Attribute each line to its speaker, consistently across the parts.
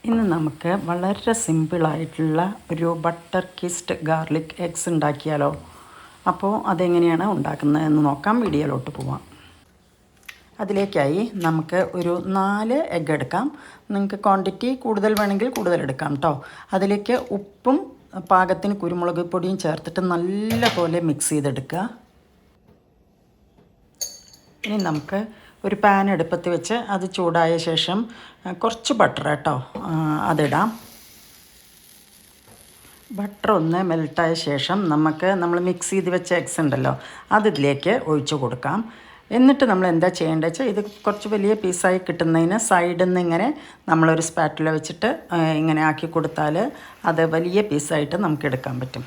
Speaker 1: ഇന്ന് നമുക്ക് വളരെ സിമ്പിളായിട്ടുള്ള ഒരു ബട്ടർ കിസ്ഡ് ഗാർലിക് എഗ്സ് ഉണ്ടാക്കിയാലോ. അപ്പോൾ അതെങ്ങനെയാണ് ഉണ്ടാക്കുന്നതെന്ന് നോക്കാം. വീഡിയോയിലോട്ട് പോവാം. അതിലേക്കായി നമുക്ക് ഒരു 4 എഗ്ഗ് എടുക്കാം. നിങ്ങൾക്ക് ക്വാണ്ടിറ്റി കൂടുതൽ വേണമെങ്കിൽ കൂടുതൽ എടുക്കാം കേട്ടോ. അതിലേക്ക് ഉപ്പും പാകത്തിന് കുരുമുളക് പൊടിയും ചേർത്തിട്ട് നല്ലപോലെ മിക്സ് ചെയ്തെടുക്കുക. ഇനി നമുക്ക് ഒരു പാൻ അടുപ്പത്ത് വെച്ച് അത് ചൂടായ ശേഷം കുറച്ച് ബട്ടർ കേട്ടോ അതിടാം. ബട്ടർ ഒന്ന് മെൽട്ടായ ശേഷം നമ്മൾ മിക്സ് ചെയ്ത് വെച്ച എഗ്സ് ഉണ്ടല്ലോ അത് ഇതിലേക്ക് ഒഴിച്ചു കൊടുക്കാം. എന്നിട്ട് നമ്മൾ എന്താ ചെയ്യേണ്ടത് വെച്ചാൽ ഇത് കുറച്ച് വലിയ പീസായി കിട്ടുന്നതിന് സൈഡിൽ നിന്ന് ഇങ്ങനെ നമ്മളൊരു സ്പാറ്റുല വെച്ചിട്ട് ഇങ്ങനെ ആക്കി കൊടുത്താൽ അത് വലിയ പീസായിട്ട് നമുക്ക് എടുക്കാൻ പറ്റും.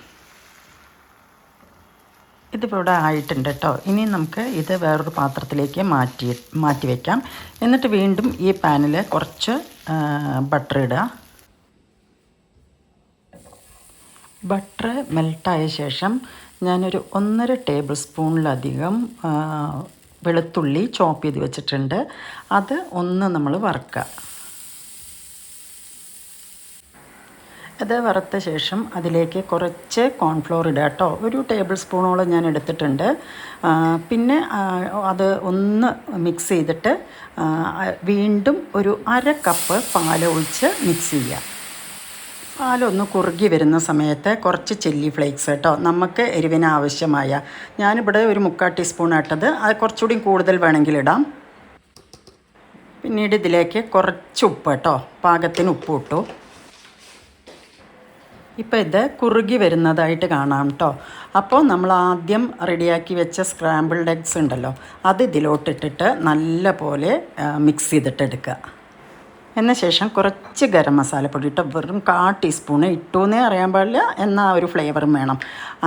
Speaker 1: ഇതിപ്പോൾ ഇവിടെ ആയിട്ടുണ്ട് കേട്ടോ. ഇനി നമുക്ക് ഇത് വേറൊരു പാത്രത്തിലേക്ക് മാറ്റി വയ്ക്കാം. എന്നിട്ട് വീണ്ടും ഈ പാനിൽ കുറച്ച് ബട്ടർ ഇടുക. ബട്ടർ മെൽട്ടായ ശേഷം ഞാനൊരു 1.5 ടേബിൾ സ്പൂണിലധികം വെളുത്തുള്ളി ചോപ്പ് ചെയ്ത് വെച്ചിട്ടുണ്ട്. അത് ഒന്ന് നമ്മൾ വറുക്കുക. അത് വറുത്ത ശേഷം അതിലേക്ക് കുറച്ച് കോൺഫ്ലോർ ഇടുക കേട്ടോ. ഒരു ടേബിൾ സ്പൂണോളം ഞാൻ എടുത്തിട്ടുണ്ട്. പിന്നെ അത് ഒന്ന് മിക്സ് ചെയ്തിട്ട് വീണ്ടും ഒരു 1/2 കപ്പ് പാൽ ഒഴിച്ച് മിക്സ് ചെയ്യുക. പാലൊന്ന് കുറുകി വരുന്ന സമയത്ത് കുറച്ച് ചില്ലി ഫ്ലേക്സ് കേട്ടോ, നമുക്ക് എരിവിന് ആവശ്യമായ, ഞാനിവിടെ ഒരു 3/4 ടീസ്പൂൺ ഇട്ടത്. അത് കുറച്ചുകൂടി കൂടുതൽ വേണമെങ്കിൽ ഇടാം. പിന്നീട് ഇതിലേക്ക് കുറച്ച് ഉപ്പ് കേട്ടോ, പാകത്തിന് ഉപ്പ് ഇട്ടു. ഇപ്പോൾ ഇത് കുറുകി വരുന്നതായിട്ട് കാണാം കേട്ടോ. അപ്പോൾ നമ്മൾ ആദ്യം റെഡിയാക്കി വെച്ച സ്ക്രാമ്പിൾഡ് എഗ്സ് ഉണ്ടല്ലോ അത് ഇതിലോട്ടിട്ടിട്ട് നല്ല പോലെ മിക്സ് ചെയ്തിട്ടെടുക്കുക. എന്ന ശേഷം കുറച്ച് ഗരം മസാലപ്പൊടി ഇട്ടോ, വെറും 1/4 ടീസ്പൂണ് ഇട്ടുവെന്നേ അറിയാൻ പാടില്ല, എന്നാൽ ഒരു ഫ്ലേവറും വേണം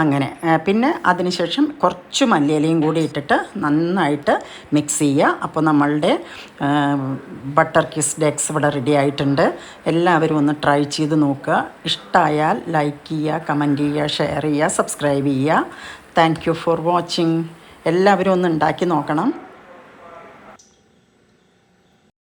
Speaker 1: അങ്ങനെ. പിന്നെ അതിനുശേഷം കുറച്ച് മല്ലിയിലയും കൂടി ഇട്ടിട്ട് നന്നായിട്ട് മിക്സ് ചെയ്യുക. അപ്പോൾ നമ്മളുടെ ബട്ടർ കിസ്ഡ് എഗ്സ് ഇവിടെ റെഡി ആയിട്ടുണ്ട്. എല്ലാവരും ഒന്ന് ട്രൈ ചെയ്ത് നോക്കുക. ഇഷ്ടമായാൽ ലൈക്ക് ചെയ്യുക, കമൻറ്റ് ചെയ്യുക, ഷെയർ ചെയ്യുക, സബ്സ്ക്രൈബ് ചെയ്യുക. Thank you for watching. എല്ലാവരും ഒന്ന് ഉണ്ടാക്കി നോക്കണം.